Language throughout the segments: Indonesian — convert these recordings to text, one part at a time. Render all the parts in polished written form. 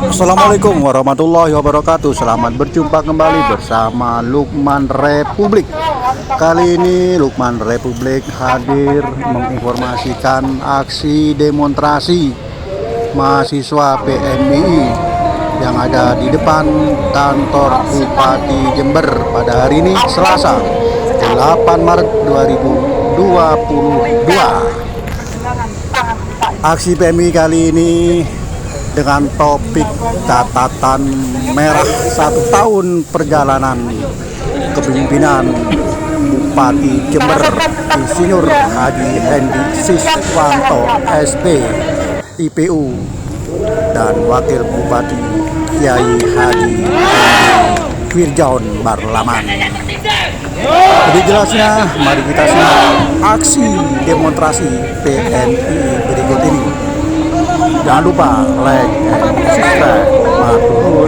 Assalamualaikum warahmatullahi wabarakatuh. Selamat berjumpa kembali bersama Lukman Republik. Kali ini Lukman Republik hadir menginformasikan aksi demonstrasi mahasiswa PMII yang ada di depan kantor Bupati Jember pada hari ini Selasa 8 Maret 2022. Aksi PMI kali ini dengan topik catatan merah 1 tahun perjalanan kepemimpinan Bupati Jember Insinyur Haji Hendi Siswanto SP IPU dan Wakil Bupati Kiai Haji Firjaun Barlaman. Lebih jelasnya, mari kita simak aksi demonstrasi PMI berikut ini. Jangan lupa like and subscribe. Matur.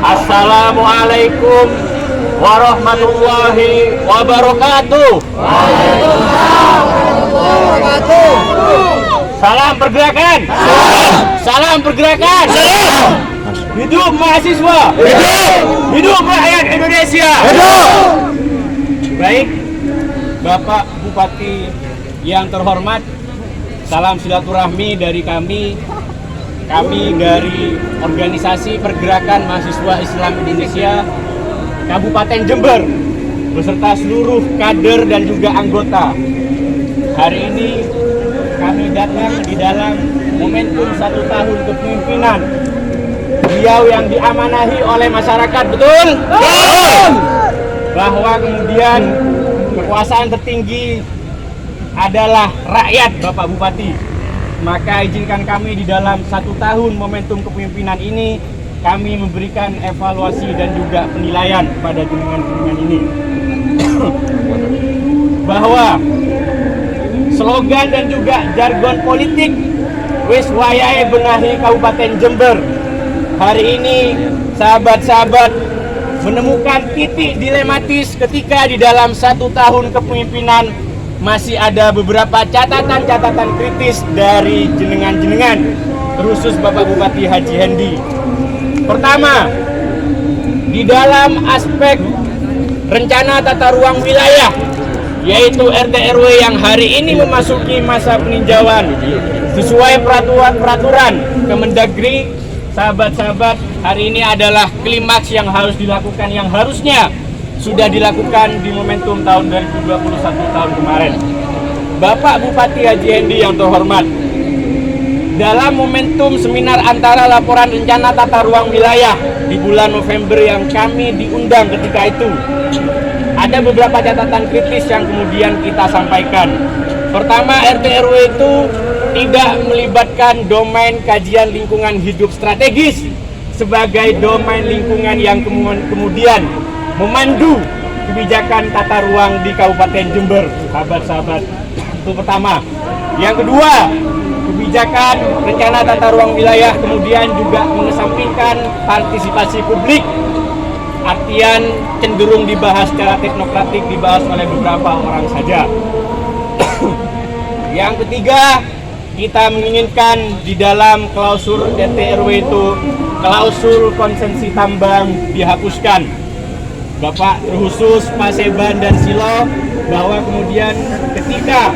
Assalamualaikum warahmatullahi wabarakatuh. Salam pergerakan. Salam pergerakan. Hidup mahasiswa. Hidup rakyat Indonesia. Baik, Bapak Bupati yang terhormat, salam silaturahmi dari kami dari Organisasi Pergerakan Mahasiswa Islam Indonesia Kabupaten Jember beserta seluruh kader dan juga anggota. Hari ini kami datang di dalam momentum 1 tahun kepemimpinan beliau yang diamanahi oleh masyarakat, betul? Bahwa kemudian kekuasaan tertinggi adalah rakyat, Bapak Bupati. Maka izinkan kami di dalam 1 tahun momentum kepemimpinan ini kami memberikan evaluasi dan juga penilaian pada jenengan-jenengan ini. Bahwa slogan dan juga jargon politik wis wayahe benahi Kabupaten Jember. Hari ini sahabat-sahabat menemukan titik dilematis ketika di dalam 1 tahun kepemimpinan masih ada beberapa catatan-catatan kritis dari jenengan-jenengan, terkhusus Bapak Bupati Haji Hendi. Pertama, di dalam aspek rencana tata ruang wilayah, yaitu RT RW yang hari ini memasuki masa peninjauan sesuai peraturan Kemendagri. Sahabat-sahabat, hari ini adalah klimaks yang harus dilakukan, yang harusnya sudah dilakukan di momentum tahun 2021 tahun kemarin. Bapak Bupati Haji Hendi yang terhormat, dalam momentum seminar antara laporan rencana tata ruang wilayah di bulan November yang kami diundang ketika itu, ada beberapa catatan kritis yang kemudian kita sampaikan. Pertama, RT RW itu tidak melibatkan domain kajian lingkungan hidup strategis sebagai domain lingkungan yang kemudian memandu kebijakan tata ruang di Kabupaten Jember, sahabat-sahabat. Itu pertama. Yang kedua, kebijakan rencana tata ruang wilayah kemudian juga mengesampingkan partisipasi publik artian cenderung dibahas secara teknokratik, dibahas oleh beberapa orang saja. Yang ketiga, kita menginginkan di dalam klausul RT/RW itu klausul konsensi tambang dihapuskan. Bapak terkhusus Pak Seban dan Silo, bahwa kemudian ketika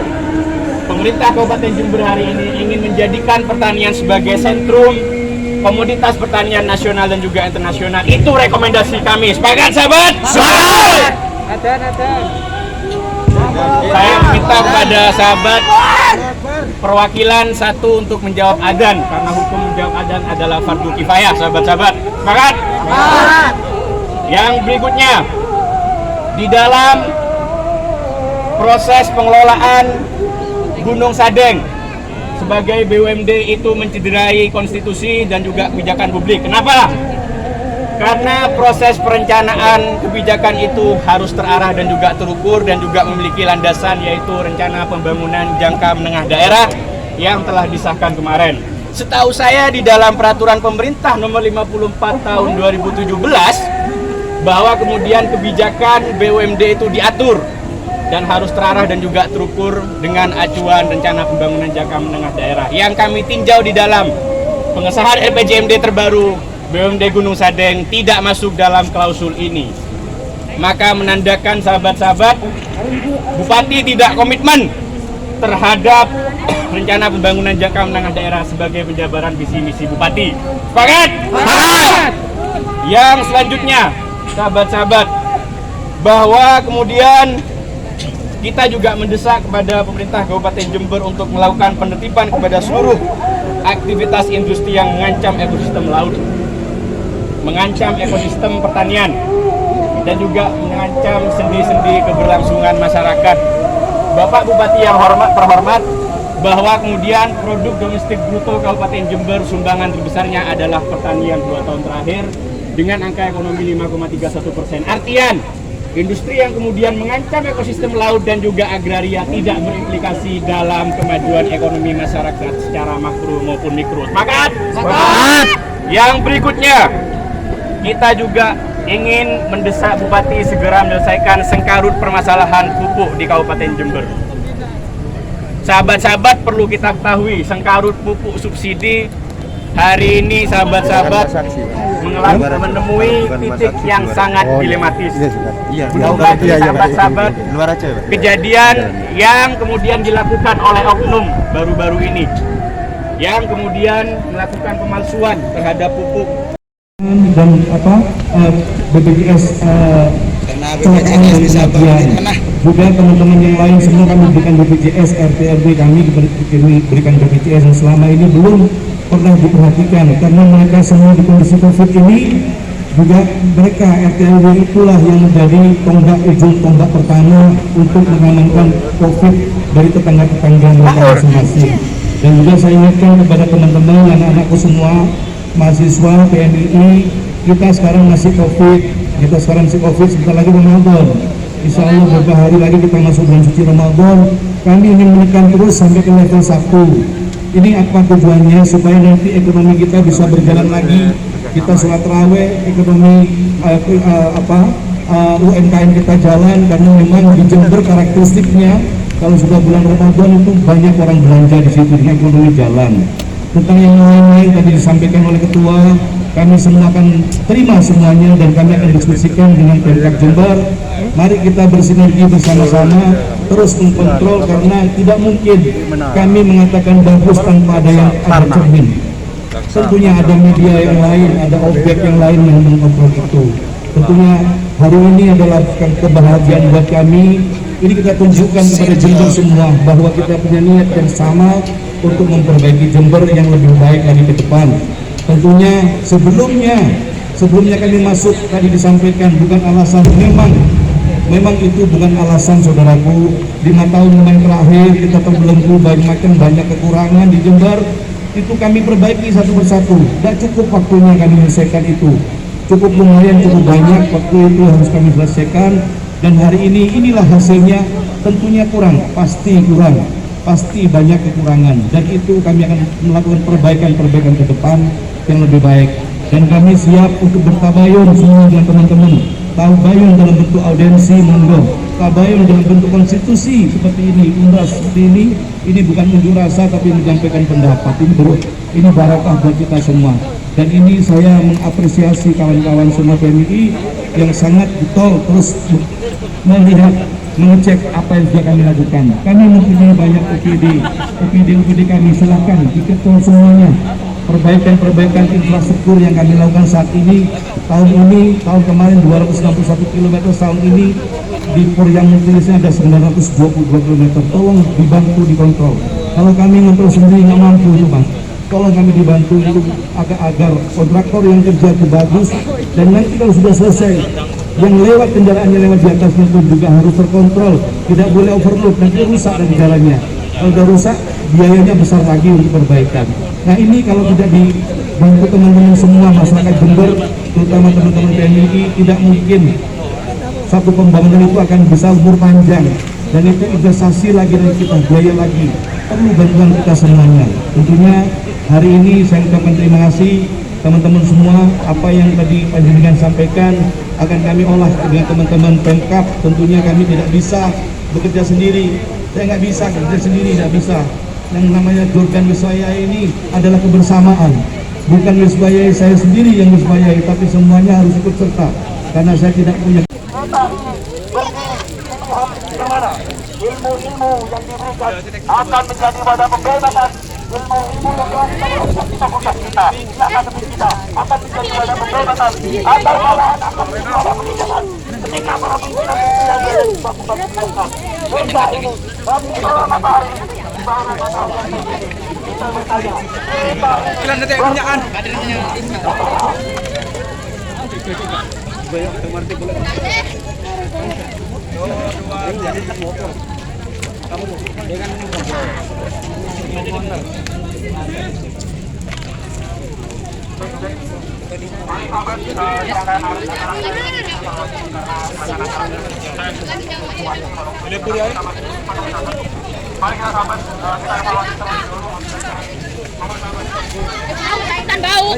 pemerintah Kabupaten Jember hari ini ingin menjadikan pertanian sebagai sentrum komoditas pertanian nasional dan juga internasional, itu rekomendasi kami. Sepakat sahabat? Sepakat! Saya minta kepada sahabat perwakilan satu untuk menjawab adzan, karena hukum menjawab adzan adalah fardu kifayah, sahabat-sahabat. Sepakat? Yang berikutnya, di dalam proses pengelolaan Gunung Sadeng sebagai BUMD itu mencederai konstitusi dan juga kebijakan publik. Kenapa? Karena proses perencanaan kebijakan itu harus terarah dan juga terukur dan juga memiliki landasan, yaitu rencana pembangunan jangka menengah daerah yang telah disahkan kemarin. Setahu saya di dalam peraturan pemerintah nomor 54 tahun 2017 bahwa kemudian kebijakan BUMD itu diatur dan harus terarah dan juga terukur dengan acuan rencana pembangunan jangka menengah daerah yang kami tinjau di dalam pengesahan RPJMD terbaru. BUMD Gunung Sadeng tidak masuk dalam klausul ini, maka menandakan sahabat-sahabat, Bupati tidak komitmen terhadap rencana pembangunan jangka menengah daerah sebagai penjabaran visi misi Bupati. Sepakat? Sepakat! Yang selanjutnya, sahabat-sahabat, bahwa kemudian kita juga mendesak kepada pemerintah Kabupaten Jember untuk melakukan penertiban kepada seluruh aktivitas industri yang mengancam ekosistem laut, mengancam ekosistem pertanian, dan juga mengancam sendi-sendi keberlangsungan masyarakat. Bapak Bupati yang terhormat, bahwa kemudian produk domestik bruto Kabupaten Jember sumbangan terbesarnya adalah pertanian 2 tahun terakhir dengan angka ekonomi 5,31%. Artian, industri yang kemudian mengancam ekosistem laut dan juga agraria tidak berimplikasi dalam kemajuan ekonomi masyarakat secara makro maupun mikro. Sepakat? Sepakat! Yang berikutnya, kita juga ingin mendesak Bupati segera menyelesaikan sengkarut permasalahan pupuk di Kabupaten Jember. Sahabat-sahabat, perlu kita ketahui, sengkarut pupuk subsidi hari ini sahabat-sahabat menemui titik yang sangat dilematis. Sahabat-sahabat, kejadian yang kemudian dilakukan oleh oknum baru-baru ini, yang kemudian melakukan pemalsuan terhadap pupuk dan BPJS juga teman-teman yang lain semua kami berikan BPJS, RT/RW kami berikan BPJS yang selama ini belum pernah diperhatikan karena mereka semua di kondisi COVID ini juga mereka RT/RW itulah yang menjadi tonggak ujung, tombak pertama untuk mengamankan COVID dari tetangga-tetangga mereka masing-masing. Dan juga saya ingatkan kepada teman-teman anak-anakku semua, mahasiswa PNI, kita sekarang masih COVID, sebentar lagi Ramadan. Insya Allah beberapa hari lagi kita masuk bulan suci Ramadan. Kami ingin menekan terus sampai ke level 1. Ini apa tujuannya? Supaya nanti ekonomi kita bisa berjalan lagi. Kita sholat raweh, ekonomi UMKM kita jalan, karena memang di Jember karakteristiknya kalau sudah bulan Ramadan itu banyak orang belanja di situ, ekonomi jalan. Tentang yang lain-lain tadi disampaikan oleh ketua, kami semua akan terima semuanya dan kami akan diskusikan dengan Pemkab Jember. Mari kita bersinergi bersama-sama terus mengkontrol, karena tidak mungkin kami mengatakan bagus tanpa ada yang ada cermin. Tentunya ada media yang lain, ada objek yang lain yang mengontrol itu. Tentunya hari ini adalah kebahagiaan buat kami. Ini kita tunjukkan kepada Jember semua bahwa kita punya niat yang sama untuk memperbaiki Jember yang lebih baik lagi ke depan. Tentunya sebelumnya kami masuk tadi disampaikan bukan alasan, memang itu bukan alasan saudaraku. 5 tahun yang terakhir kita terbelenggu banyak kekurangan di Jember, itu kami perbaiki satu persatu. Tidak cukup waktunya kami menyelesaikan itu, cukup lumayan, cukup banyak waktu itu harus kami selesaikan. Dan hari ini inilah hasilnya. Tentunya kurang, pasti banyak kekurangan, dan itu kami akan melakukan perbaikan ke depan yang lebih baik. dan kami siap untuk bertabayun semua dengan teman-teman. Tabayun dalam bentuk audiensi, monggo. Tabayun dalam bentuk konstitusi seperti ini, umrah seperti ini bukan unjuk rasa tapi menyampaikan pendapat. Ini barakah buat kita semua. Dan ini saya mengapresiasi kawan-kawan semua PMI yang sangat betul terus melihat, mengecek apa yang sudah kami lakukan. Kami mempunyai banyak OPD kami, silahkan diketul semuanya. Perbaikan infrastruktur yang kami lakukan saat ini, tahun kemarin 261 km, tahun ini di Poriang Multilisnya ada 922 km. Tolong dibantu dikontrol. Kalau kami ngontrol sendiri nggak mampu itu Mas. Tolong kami dibantu itu agar kontraktor yang kerja itu bagus, dan nanti kalau sudah selesai yang lewat kendaraannya lewat di atasnya itu juga harus terkontrol, tidak boleh overload, nanti rusak dari jalannya. Kalau sudah rusak biayanya besar lagi untuk perbaikan. Nah ini kalau tidak dibantu teman-teman semua masyarakat Jember, terutama teman-teman PMI, tidak mungkin satu pembangunan itu akan bisa umur panjang, dan itu investasi lagi dari kita, biaya lagi, perlu bantuan kita semuanya. Tentunya hari ini saya ucapkan terima kasih teman-teman semua. Apa yang tadi Panjenengan sampaikan akan kami olah dengan teman-teman Pemkab. Tentunya kami tidak bisa bekerja sendiri, saya nggak bisa bekerja sendiri, tidak bisa. Yang namanya Jordan Wiswayai ini adalah kebersamaan, bukan Wiswayai saya sendiri yang Wiswayai, tapi semuanya harus ikut serta, karena saya tidak punya ilmu-ilmu yang diberikan akan menjadi wadah pembebasan. Ilmu-ilmu yang diberikan fakultas kita, akademi kita akan menjadi wadah pembebasan. Agar malahan akan menjadi wadah pendidikan. Ketika para pimpinan yang berada di fakultas kita, benda ini, kami seorang matahari, seorang matahari kita bertanya. Kalian nanti pertanyaan. Bau.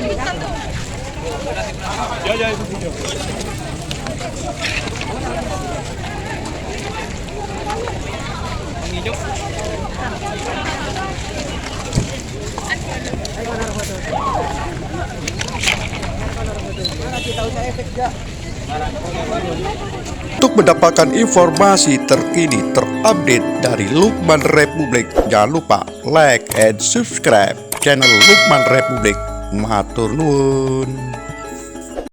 Untuk mendapatkan informasi terkini terupdate dari Lukman Republik, jangan lupa like and subscribe channel Lukman Republik. Matur nuwun.